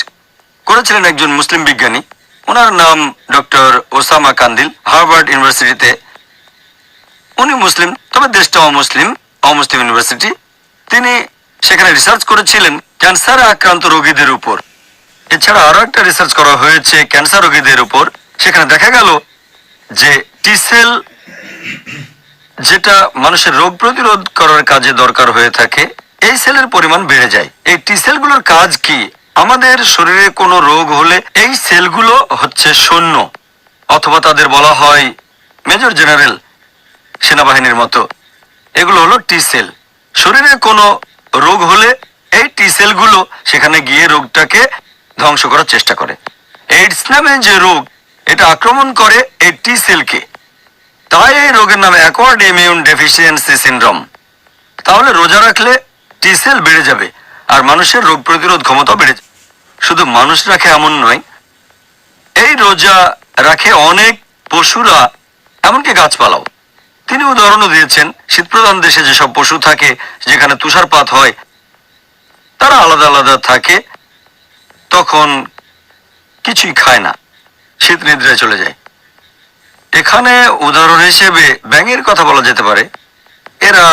করেছিলেন একজন মুসলিম বিজ্ঞানী, ওনার নাম ডক্টর ওসামা কান্দিল, হার্ভার্ড ইউনিভার্সিটিতে। উনি মুসলিম, তবে দেশটা অমুসলিম ইউনিভার্সিটি। তিনি সেখানে রিসার্চ করেছিলেন ক্যান্সারে আক্রান্ত রোগীদের উপর। এছাড়া আরো একটা রিসার্চ করা হয়েছে ক্যান্সার রোগীদের উপর। সেখানে দেখা গেল যে টি সেল, যেটা মানুষের রোগ প্রতিরোধ করার কাজে দরকার হয়ে থাকে, এই সেলের পরিমাণ বেড়ে যায়। এই টি সেলগুলোর কাজ কি? আমাদের শরীরে কোনো রোগ হলে এই সেলগুলো হচ্ছে সৈন্য, অথবা তাদের বলা হয় মেজর জেনারেল, সেনাবাহিনীর মতো। এগুলো হলো টি সেল। শরীরে কোনো রোগ হলে এই টি সেলগুলো সেখানে গিয়ে রোগটাকে ধ্বংস করার চেষ্টা করে। এইডস নামে যে রোগ, এটা আক্রমণ করে এই টি সেলকে, তাই এই রোগের নাম অ্যাকোয়ার্ড ইমিউন ডেফিসিয়েন্সি সিনড্রোম। তাহলে রোজা রাখলে টি সেল বেড়ে যাবে আর মানুষের রোগ প্রতিরোধ ক্ষমতা বেড়ে যাবে। শুধু মানুষ রাখে এমন নয়, এই রোজা রাখে অনেক পশুরা, এমনকি গাছপালাও। তিনি উদাহরণও দিয়েছেন, শীতপ্রধান দেশে যেসব পশু থাকে, যেখানে তুষারপাত হয়, তারা আলাদা আলাদা থাকে, তখন কিছুই খায় না, শীত নিদ্রায় চলে যায়। এখানে উদাহরণ হিসেবে ব্যাঙের কথা বলা যেতে পারে। এরা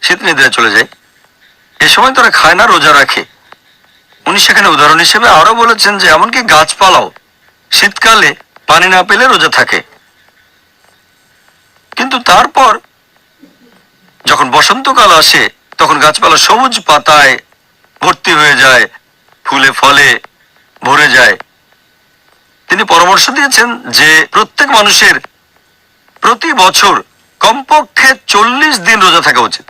শীত নিদ্রায় চলে যায়, এ সময় তারা খায় না, রোজা রাখে। উনি সেখানে উদাহরণ হিসেবে আরো বলেছেন যে এমনকি গাছপালাও শীতকালে পানি না পেলে রোজা থাকে। কিন্তু তারপর যখন বসন্তকাল আসে, তখন গাছপালা সবুজ পাতায় ভর্তি হয়ে যায়, ফুলে ফলে ভরে যায়। তিনি পরামর্শ দিয়েছেন যে প্রত্যেক মানুষের প্রতি বছর কমপক্ষে 40 দিন রোজা থাকা উচিত।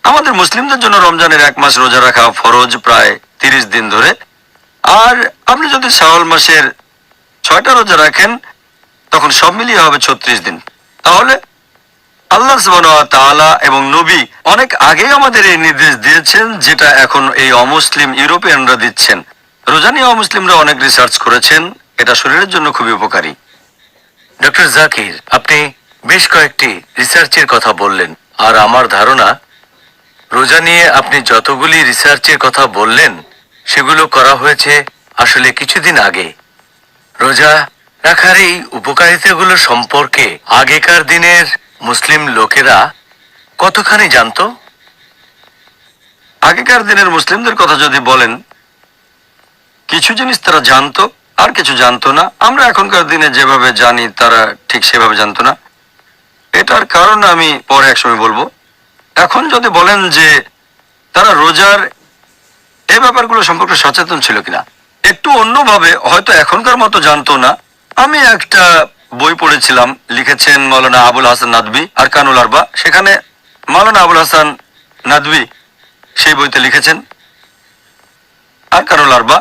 আমাদের মুসলিমদের জন্য রমজানের 1 মাস রোজা রাখা ফরজ, প্রায় 30 দিন ধরে। আর আপনি যদি শাওয়াল মাসের 6টা রোজা রাখেন, তখন সব মিলিয়ে হবে 36 দিন। তাহলে আল্লাহ সুবহানাহু ওয়া তাআলা এবং নবী অনেক আগেই আমাদের এই নির্দেশ দিয়েছেন, যেটা এখন এই অমুসলিম ইউরোপিয়ানরা দিচ্ছেন। রোজা নিয়ে অমুসলিমরা অনেক রিসার্চ করেছেন, এটা শরীরের জন্য খুবই উপকারী। ডক্টর জাকির, আপনি বেশ কয়েকটি রিসার্চের কথা বললেন, আর আমার ধারণা রোজা নিয়ে আপনি যতগুলি রিসার্চের কথা বললেন সেগুলো করা হয়েছে আসলে কিছুদিন আগে। রোজা রাখার এই উপকারিতাগুলো সম্পর্কে আগেকার দিনের মুসলিম লোকেরা কতখানি জানতো? আগেকার দিনের মুসলিমদের কথা যদি বলেন, কিছু জিনিস তারা জানতো আর কিছু জানতো না। আমরা এখনকার দিনে যেভাবে জানি, তারা ঠিক সেভাবে জানতো না। এটার কারণ আমি পরে একসময় বলবো। এখন যদি বলেন যে তারা রোজার এই ব্যাপারগুলো সম্পর্কে সচেতন ছিল কিনা, একটু অন্যভাবে, হয়তো এখনকার মতো জানতো না। আমি একটা বই পড়েছিলাম, লিখেছেন মাওলানা আবুল হাসান নাদভী, আরকানুল আরবা। সেখানে মাওলানা আবুল হাসান নাদভী সেই বইতে লিখেছেন আরকানুল আরবা,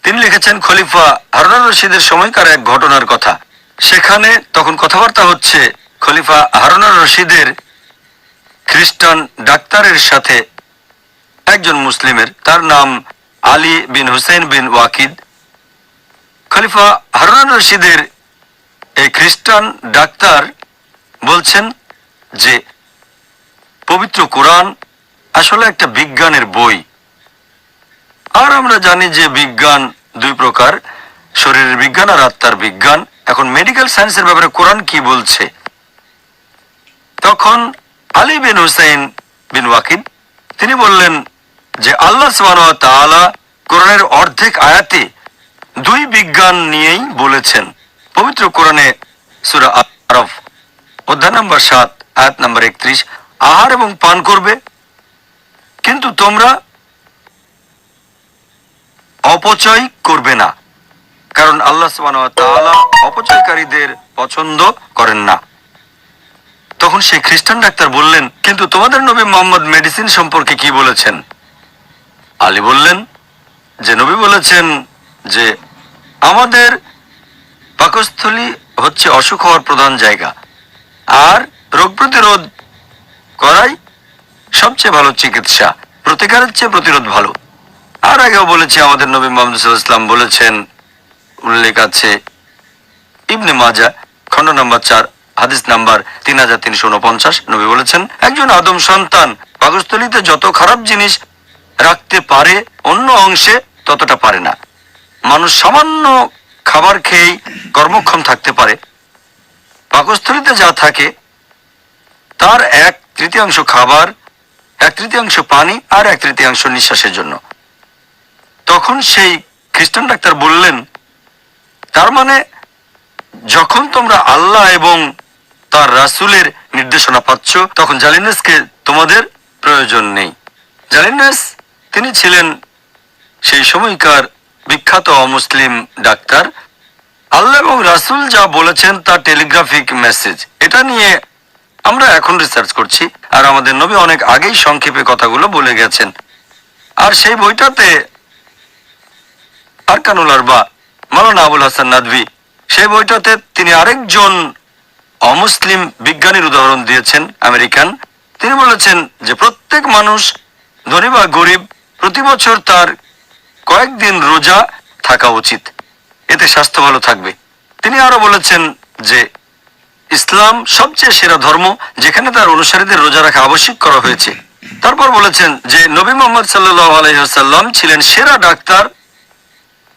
তিনি লিখেছেন খলিফা হারুন রশিদের সময়কার এক ঘটনার কথা। সেখানে তখন কথাবার্তা হচ্ছে খলিফা হারুন রশিদের খ্রিস্টান ডাক্তারের সাথে একজন মুসলিমের, তার নাম আলী বিন হুসেন বিন ওয়াকিদ। খলিফা হারুন রশিদের এই খ্রিস্টান ডাক্তার বলছেন যে পবিত্র কোরআন আসলে একটা বিজ্ঞানের বই। আর আমরা জানি যে বিজ্ঞান 2 প্রকার, শরীরের বিজ্ঞান আর আত্মার বিজ্ঞান। এখন মেডিকেল সায়েন্সের ব্যাপারে কোরআন কি বলছে? তখন আলী বিন হুসাইন বিন ওয়াকিদ তিনি বললেন যে আল্লাহ সুবহানাহু ওয়া তাআলা কোরআনের অর্ধেক আয়াতে 2 বিজ্ঞান নিয়েই বলেছেন। পবিত্র কোরআনে সূরা আরাফ অধ্যায় নম্বর 7 আয়াত নম্বর 31, আহার এবং পান করবে, কিন্তু তোমরা অপচয় করবে না, কারণ আল্লাহ সুবহানাহু ওয়া তাআলা অপচয়কারীদের পছন্দ করেন না। তখন সেই খ্রিস্টান ডাক্তার বললেন, কিন্তু তোমাদের নবী মুহাম্মদ মেডিসিন সম্পর্কে কি বলেছেন? আলী বললেন যে নবী বলেছেন যে আমাদের পাকস্থলী হচ্ছে অসুখ হওয়ার প্রধান জায়গা, আর রোগ প্রতিরোধ করাই সবচেয়ে ভালো চিকিৎসা, প্রতিকারের চেয়ে প্রতিরোধ ভালো। আর আগেও বলেছি, আমাদের নবী মুহাম্মদ সাল্লাল্লাহু আলাইহি ওয়াসাল্লাম বলেছেন, উল্লেখ আছে ইবনে মাজাহ খণ্ড নম্বর 4 হাদিস নাম্বার 3349, নবী বলেছেন একজন আদম সন্তান পাকস্থলীতে যত খারাপ জিনিস রাখতে পারে, অন্য অংশে ততটা পারে না। মানুষ সামান্য খাবার খেয়েই কর্মক্ষম থাকতে পারে, পাকস্থলীতে যা থাকে তার 1/3 খাবার, 1/3 পানি আর 1/3 নিঃশ্বাসের জন্য। তখন সেই খ্রিস্টান ডাক্তার বললেন, তার মানে যখন তোমরা আল্লাহ এবং তার রাসূলের নির্দেশনা পাচ্ছ, তখন জালিনাসকে তোমাদের প্রয়োজন নেই। জালিনাস তিনি ছিলেন সেই সময়কার বিখ্যাত অমুসলিম ডাক্তার। আল্লাহ এবং রাসূল যা বলেছেন তা টেলিগ্রাফিক মেসেজ, এটা নিয়ে আমরা এখন রিসার্চ করছি, আর আমাদের নবী অনেক আগেই সংক্ষেপে কথাগুলো বলে গেছেন। আর সেই বইটাতে আরকানুল আরবা মাওলানা আবুল হাসান নাদভী, সেই বইটাতে তিনি আরেকজন অমুসলিম বিজ্ঞানীর উদাহরণ দিয়েছেন, আমেরিকান। তিনি বলেছেন যে প্রত্যেক মানুষ, ধনী বা গরিব, প্রতি বছর তার কয়েকদিন রোজা থাকা উচিত, এতে স্বাস্থ্য ভালো থাকবে। তিনি আরো বলেছেন যে ইসলাম সবচেয়ে সেরা ধর্ম, যেখানে তার অনুসারীদের রোজা রাখা আবশ্যক করা হয়েছে। তারপর বলেছেন যে নবী মোহাম্মদ সাল্লাল্লাহু আলাইহি ওয়াসাল্লাম ছিলেন সেরা ডাক্তার,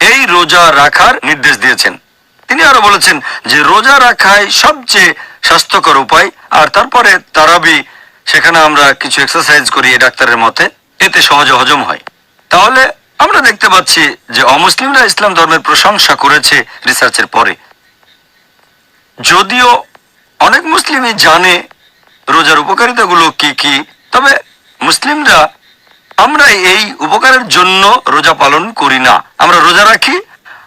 এই রোজা রাখার নির্দেশ দিয়েছেন। তিনি আরো বলেছেন যে রোজা রাখাই সবচেয়ে স্বাস্থ্যকর উপায়। আর তারপরে তারাবি, সেখানে আমরা কিছু এক্সারসাইজ করি এই ডাক্তারের মতে, এতে সহজে হজম হয়। তাহলে আমরা দেখতে পাচ্ছি যে অমুসলিমরা ইসলাম ধর্মের প্রশংসা করেছে রিসার্চের পরে। যদিও অনেক মুসলিমই জানে রোজার উপকারিতাগুলো কি কি, তবে মুসলিমরা আমরা এই উপকারের জন্য রোজা পালন করি না। আমরা রোজা রাখি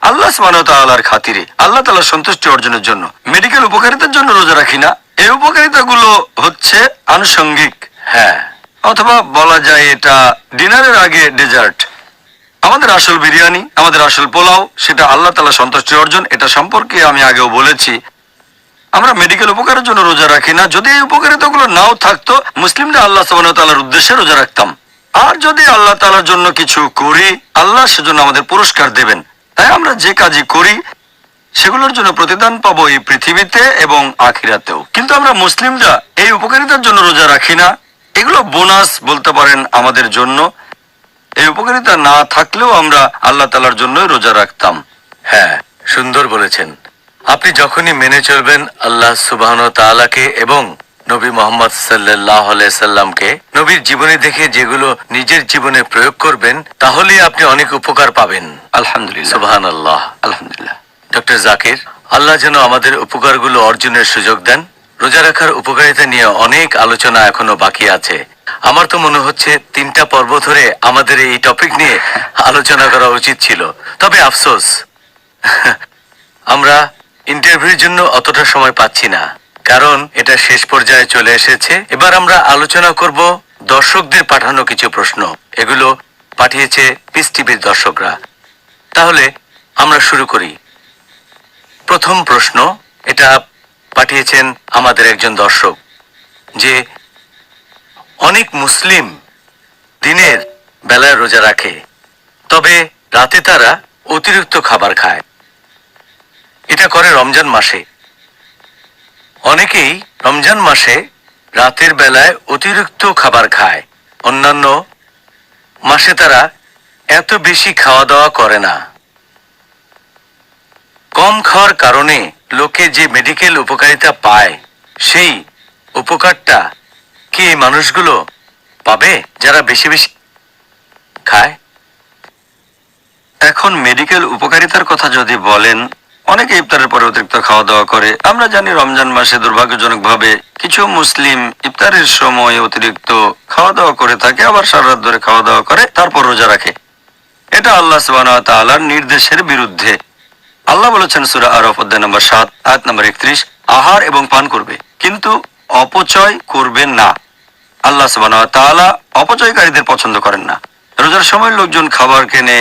আল্লাহ সুবহানাহু ওয়া তাআলার খাতিরে, আল্লাহ তাআলার সন্তুষ্টি অর্জনের জন্য। মেডিকেল উপকারিতার জন্য রোজা রাখি না। এই উপকারিতাগুলো হচ্ছে আনুষঙ্গিক, হ্যাঁ, অথবা বলা যায় এটা ডিনারের আগে ডেজার্ট। আমাদের আসল বিরিয়ানি, আমাদের আসল পোলাও, সেটা আল্লাহ তাআলার সন্তুষ্টি অর্জন। এটা সম্পর্কে আমি আগেও বলেছি। আমরা মেডিকেল উপকারের জন্য রোজা রাখি না। যদি এই উপকারিতাগুলো নাও থাকতো, মুসলিমরা আল্লাহ সুবহানাহু ওয়া তাআলার উদ্দেশ্যে রোজা রাখতাম। আর যদি আল্লাহ তাআলার জন্য কিছু করি, আল্লাহ সেজন্য আমাদের পুরস্কার দেবেন। তাই আমরা যে কাজই করি সেগুলোর জন্য প্রতিদান পাবো এই পৃথিবীতে এবং আখিরাতেও। কিন্তু আমরা মুসলিমরা এই উপকারিতার জন্য রোজা রাখি না। এগুলো বোনাস বলতে পারেন আমাদের জন্য। এই উপকারিতা না থাকলেও আমরা আল্লাহ তাআলার জন্যই রোজা রাখতাম। হ্যাঁ, সুন্দর বলেছেন। আপনি যখনই মেনে চলবেন আল্লাহ সুবহানাহু ওয়া তাআলাকে এবং নবী মুহাম্মদ সাল্লাল্লাহু আলাইহি সাল্লামকে, নবীর জীবনী দেখে যেগুলো নিজের জীবনে প্রয়োগ করবেন, তাহলেই আপনি অনেক উপকার পাবেন। আলহামদুলিল্লাহ, সুবহানাল্লাহ। আলহামদুলিল্লাহ। ডক্টর জাকির, আল্লাহ যেন আমাদের উপকারগুলো অর্জনের সুযোগ দেন। রোজা রাখার উপকারিতা নিয়ে অনেক আলোচনা এখনো বাকি আছে। আমার তো মনে হচ্ছে 3টা পর্ব ধরে আমাদের এই টপিক নিয়ে আলোচনা করা উচিত ছিল। তবে আফসোস, আমরা ইন্টারভিউর জন্য অতটা সময় পাচ্ছি না, কারণ এটা শেষ পর্যায়ে চলে এসেছে। এবার আমরা আলোচনা করব দর্শকদের পাঠানো কিছু প্রশ্ন। এগুলো পাঠিয়েছে পিস টিভির দর্শকরা। তাহলে আমরা শুরু করি। প্রথম প্রশ্ন, এটা পাঠিয়েছেন আমাদের একজন দর্শক, যে অনেক মুসলিম দিনের বেলায় রোজা রাখে, তবে রাতে তারা অতিরিক্ত খাবার খায়। এটা করে রমজান মাসে। অনেকেই রমজান মাসে রাতের বেলায় অতিরিক্ত খাবার খায়। অন্যান্য মাসে তারা এত বেশি খাওয়া দাওয়া করে না। কম খাওয়ার কারণে লোকে যে মেডিকেল উপকারিতা পায়, সেই উপকারটা কি এই মানুষগুলো পাবে যারা বেশি বেশি খায়? এখন মেডিকেল উপকারিতার কথা যদি বলেন, অনেকে ইফতারের পরে অতিরিক্ত খাওয়া দাওয়া করে। আমরা জানি রমজান মাসে দুর্ভাগ্যজনকভাবে কিছু মুসলিম ইফতারের সময় অতিরিক্ত খাওয়া দাওয়া করে থাকে, আবার সারা রাত ধরে খাওয়া দাওয়া করে, তারপর রোজা রাখে। এটা আল্লাহ সুবহানাহু ওয়া তাআলার নির্দেশের বিরুদ্ধে। আল্লাহ বলেছেন সূরা আরাফ অধ্যায় নম্বর 7 আয়াত নম্বর 31, আহার এবং পান করবে, কিন্তু অপচয় করবে না। আল্লাহ সুবহানাহু ওয়া তাআলা অপচয়কারীদের পছন্দ করেন না। রোজার সময় লোকজন খাবার কেনে,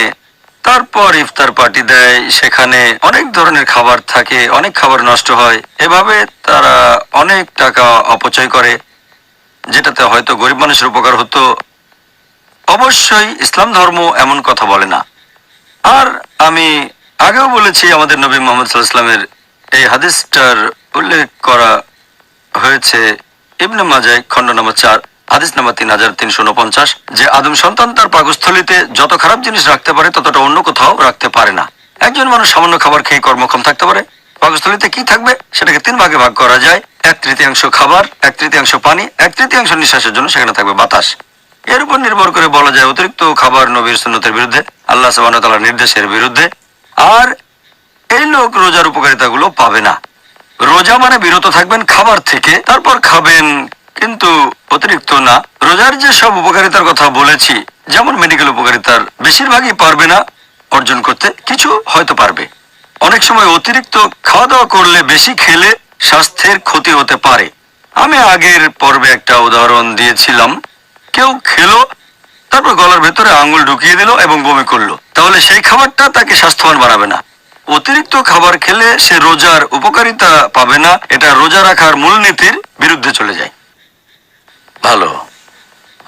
তারপর ইফতার পার্টি দেয়, সেখানে অনেক ধরনের খাবার থাকে, অনেক খাবার নষ্ট হয়। এভাবে তারা অনেক টাকা অপচয় করে, যেটাতে হয়তো গরিব মানুষের উপকার হতো। অবশ্যই ইসলাম ধর্ম এমন কথা বলে না। আর আমি আগেও বলেছি, আমাদের নবী মুহাম্মদ সাল্লাল্লাহু আলাইহি ওয়াসাল্লামের এই হাদিসটার উল্লেখ করা হয়েছে ইবনে মাজাহ খণ্ড নম্বর 4 হাদিস নম্বর 3349, যে আদম সন্তান তার পাকস্থলীতে যত খারাপ জিনিস রাখতে পারে ততটা অন্য কোথাও রাখতে পারে না। একজন মানুষ সামান্য খাবার খেয়ে কর্মক্ষম থাকতে পারে, পাকস্থলীতে কি থাকবে সেটাকে 3 ভাগে ভাগ করা যায়। 1/3 খাবার, 1/3 পানি, 1/3 নিঃশ্বাসের জন্য সেখানে থাকবে বাতাস। এর উপর নির্ভর করে বলা যায় অতিরিক্ত খাবার নবীর সুন্নতের বিরুদ্ধে, আল্লাহ সুবহানাহু ওয়া তাআলার নির্দেশের বিরুদ্ধে। আর এই লোক রোজার উপকারিতাগুলো পাবে না। রোজা মানে বিরত থাকবেন খাবার থেকে, তারপর খাবেন, কিন্তু অতিরিক্ত না। রোজার যে সব উপকারিতার কথা বলেছি, যেমন মেডিকেল উপকারিতার বেশিরভাগই পারবে না অর্জন করতে, কিছু হয়তো পারবে। অনেক সময় অতিরিক্ত খাওয়া দাওয়া করলে, বেশি খেলে স্বাস্থ্যের ক্ষতি হতে পারে। আমি আগের পর্বে একটা উদাহরণ দিয়েছিলাম, কেউ খেলো, তারপর গলার ভেতরে আঙ্গুল ঢুকিয়ে দিল এবং বমি করলো, তাহলে সেই খাবারটা তাকে স্বাস্থ্যবান বানাবে না। অতিরিক্ত খাবার খেলে সে রোজার উপকারিতা পাবে না, এটা রোজা রাখার মূলনীতির বিরুদ্ধে চলে যায়। ভালো,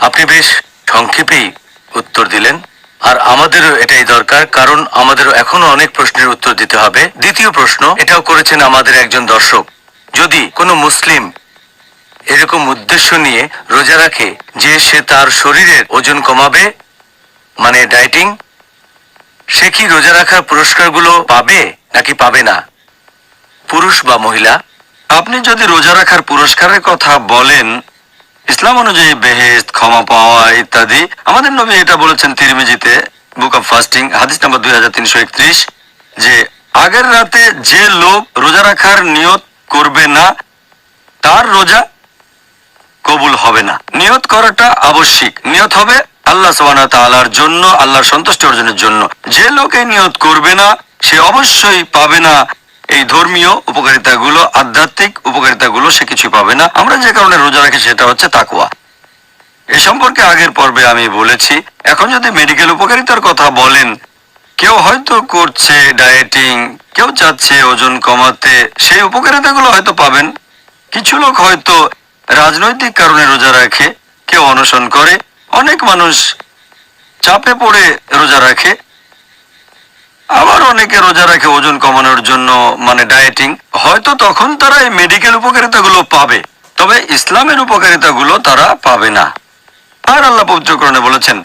আপনি বেশ সংক্ষেপেই উত্তর দিলেন, আর আমাদেরও এটাই দরকার, কারণ আমাদেরও এখনো অনেক প্রশ্নের উত্তর দিতে হবে। দ্বিতীয় প্রশ্ন, এটাও করেছেন আমাদের একজন দর্শক, যদি কোনো মুসলিম এরকম উদ্দেশ্য নিয়ে রোজা রাখে যে সে তার শরীরের ওজন কমাবে, মানে ডায়েটিং, সে কি রোজা রাখার পুরস্কারগুলো পাবে নাকি পাবে না, পুরুষ বা মহিলা? আপনি যদি রোজা রাখার পুরস্কারের কথা বলেন, ইসলাম অনুযায়ী বেহেশত, ক্ষমা পাওয়া ইত্যাদি, আমাদের নবী এটা বলেছেন তিরমিজিতে, বুক অফ ফাস্টিং, হাদিস নাম্বার 2331, যে আগের রাতে যে লোক রোজা রাখার নিয়ত করবে না তার রোজা কবুল হবে না। নিয়ত করাটা আবশ্যিক, নিয়ত হবে আল্লাহ সুবহানাহু ওয়া তাআলার জন্য, আল্লাহর সন্তুষ্টি অর্জনের জন্য। যে লোক এই নিয়ত করবে না সে অবশ্যই পাবে না এই ধর্মীয় উপকারিতাগুলো, আধ্যাত্মিক উপকারিতাগুলো সে কিছু পাবে না। আমরা যে কারণে রোজা রাখি সেটা হচ্ছে তাকওয়া। এ সম্পর্কে আগের পর্বে আমি বলেছি। এখন যদি মেডিকেল উপকারিতার কথা বলেন, কেউ হয়তো করছে ডায়েটিং, কেউ চাচ্ছে ওজন কমাতে, সেই উপকারিতাগুলো হয়তো পাবেন। কিছু লোক হয়তো রাজনৈতিক কারণে রোজা রাখে, কেউ অনশন করে, অনেক মানুষ চাপে পড়ে রোজা রাখে, আবার অনেকে রোজা রাখে ওজন কমানোর জন্য, মানে ডায়েটিং। হয়তো তখন তারা এই মেডিকেল উপকারিতাগুলো পাবে, তবে ইসলামের উপকারিতাগুলো তারা পাবে না। আর আল্লাহ পবিত্রকরণে বলেছেন,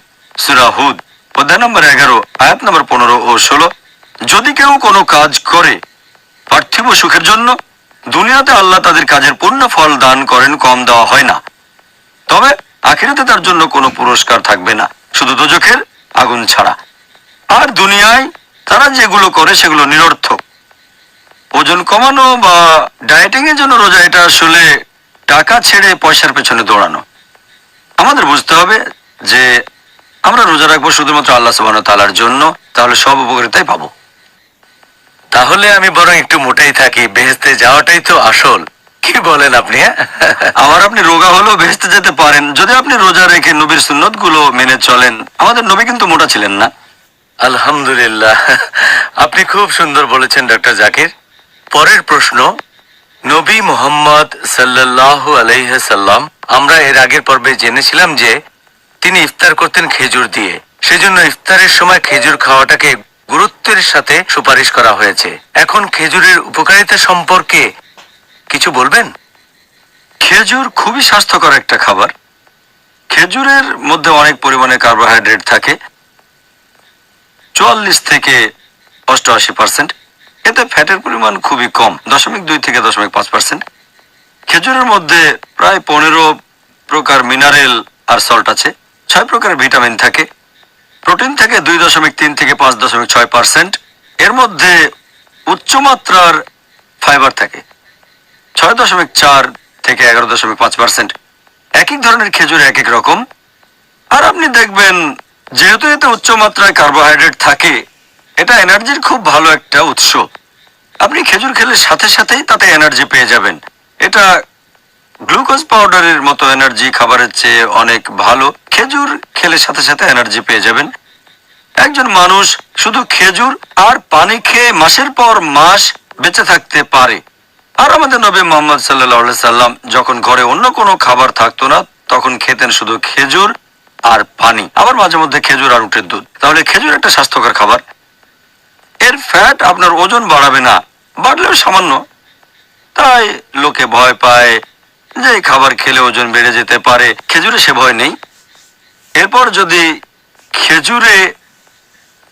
সূরা হুদ অধ্যায় নম্বর 11 আয়াত নম্বর 15 ও 16, যদি কেউ কোনো কাজ করে পার্থিব সুখের জন্য, দুনিয়াতে আল্লাহ তাদের কাজের পূর্ণ ফল দান করেন, কম দেওয়া হয় না। তবে আখিরাতে তার জন্য কোনো পুরস্কার থাকবে না, শুধু দোজখের আগুন ছাড়া। আর দুনিয়ায় তারা যেগুলো করে সেগুলো নিরর্থক। ওজন কমানো বা ডায়েটিং এর জন্য রোজা, এটা আসলে টাকা ছেড়ে পয়সার পেছনে দৌড়ানো। আমাদের বুঝতে হবে যে আমরা রোজা রাখবো শুধুমাত্র আল্লাহ সুবহানাহু ওয়া তাআলার জন্য, তাহলে সব উপকারিতাই পাবো। তাহলে আমি বরং একটু মোটাই থাকি, বেহেশতে যাওয়াটাই তো আসল। কি বলেন আপনি? আবার আপনি রোগা হলেও বেহেশতে যেতে পারেন যদি আপনি রোজা রেখে নবীর সুন্নত গুলো মেনে চলেন। আমাদের নবী কিন্তু মোটা ছিলেন না। আলহামদুলিল্লাহ, আপনি খুব সুন্দর বলেছেন ডক্টর জাকির। পরের প্রশ্ন, নবী মুহাম্মদ সাল্লাল্লাহু আলাইহি সাল্লাম, আমরা এর আগের পর্বে জেনেছিলাম যে তিনি ইফতার করতেন খেজুর দিয়ে, সেজন্য ইফতারের সময় খেজুর খাওয়াটাকে গুরুত্বের সাথে সুপারিশ করা হয়েছে। এখন খেজুরের উপকারিতা সম্পর্কে কিছু বলবেন? খেজুর খুবই স্বাস্থ্যকর একটা খাবার। খেজুরের মধ্যে অনেক পরিমাণে কার্বোহাইড্রেট থাকে, 44 থেকে 88%। এতে ফ্যাটের পরিমাণ খুবই কম, 0.2 থেকে 0.5%। খেজুরের মধ্যে প্রায় 15 প্রকার মিনারেল আর সল্ট আছে, 6 প্রকারের ভিটামিন থাকে, প্রোটিন থাকে 2.3 থেকে 5.6%। এর মধ্যে উচ্চমাত্রার ফাইবার থাকে 6.4 থেকে 11.5%। এক এক ধরনের খেজুর এক এক রকম। আর আপনি দেখবেন, যেহেতু এতে উচ্চমাত্রায় কার্বোহাইড্রেট থাকে, এটা এনার্জির খুব ভালো একটা উৎস। আপনি খেজুর খেলে সাথে সাথেই তাতে এনার্জি পেয়ে যাবেন। এটা গ্লুকোজ পাউডারের মতো এনার্জি খাবারের চেয়ে অনেক ভালো। খেজুর খেলে সাথে সাথে এনার্জি পেয়ে যাবেন। একজন মানুষ শুধু খেজুর আর পানি খেয়ে মাসের পর মাস বেঁচে থাকতে পারে। আর আমাদের নবী মুহাম্মদ সাল্লাল্লাহু আলাইহি সাল্লাম যখন ঘরে অন্য কোনো খাবার থাকতো না, তখন খেতেন শুধু খেজুর আর পানি, আবার মাঝে মধ্যে খেজুর আর উটের দুধ। তাহলে খেজুর একটা স্বাস্থ্যকর খাবার। এর ফ্যাট আপনার ওজন বাড়াবে না, বাড়লেও সামান্য। তাই লোকে ভয় পায় যে এই খাবার খেলে ওজন বেড়ে যেতে পারে, খেজুরে সে ভয় নেই। এরপর যদি খেজুরে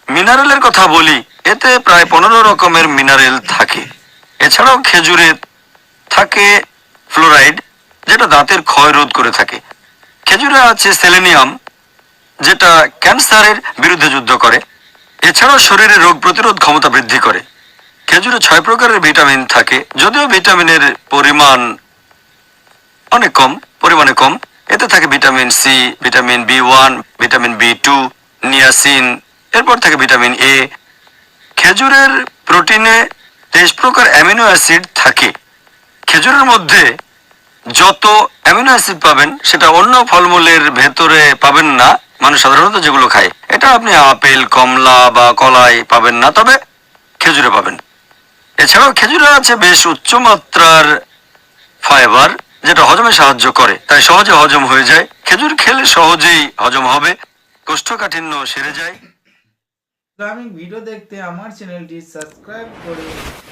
মিনারেলের কথা বলি, এতে প্রায় 15 রকমের মিনারেল থাকে। এছাড়াও খেজুরে থাকে ফ্লোরাইড, যেটা দাঁতের ক্ষয় রোধ করে থাকে। খেজুরে আছে সেলেনিয়াম, যেটা ক্যান্সারের বিরুদ্ধে যুদ্ধ করে। এছাড়াও শরীরে রোগ প্রতিরোধ ক্ষমতা বৃদ্ধি করে। খেজুরে 6 প্রকারের ভিটামিন থাকে, যদিও ভিটামিনের পরিমাণ অনেক কম, পরিমাণে কম। এতে থাকে ভিটামিন সি, ভিটামিন বি1, ভিটামিন বি2, নিয়াসিন, এরপর থাকে ভিটামিন এ। খেজুরের প্রোটিনে 23 প্রকার অ্যামিনো অ্যাসিড থাকে। খেজুরের মধ্যে যত অ্যামিনো অ্যাসিড পাবেন সেটা অন্য ফলমূলের ভেতরে পাবেন না। মানুষ সাধারণত যেগুলো খায়, এটা আপনি আপেল, কমলা বা কলায় পাবেন না, তবে খেজুরে পাবেন। এছাড়াও খেজুরে আছে বেশ উচ্চমাত্রার ফাইবার, যেটা হজমে সাহায্য করে, তাই সহজে হজম হয়ে যায়। খেজুর খেলে সহজেই হজম হবে, কোষ্ঠকাঠিন্য সেরে যায়। ইসলামিক ভিডিও দেখতে আমার চ্যানেলটি সাবস্ক্রাইব করে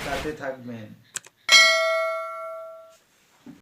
সাথে থাকবেন।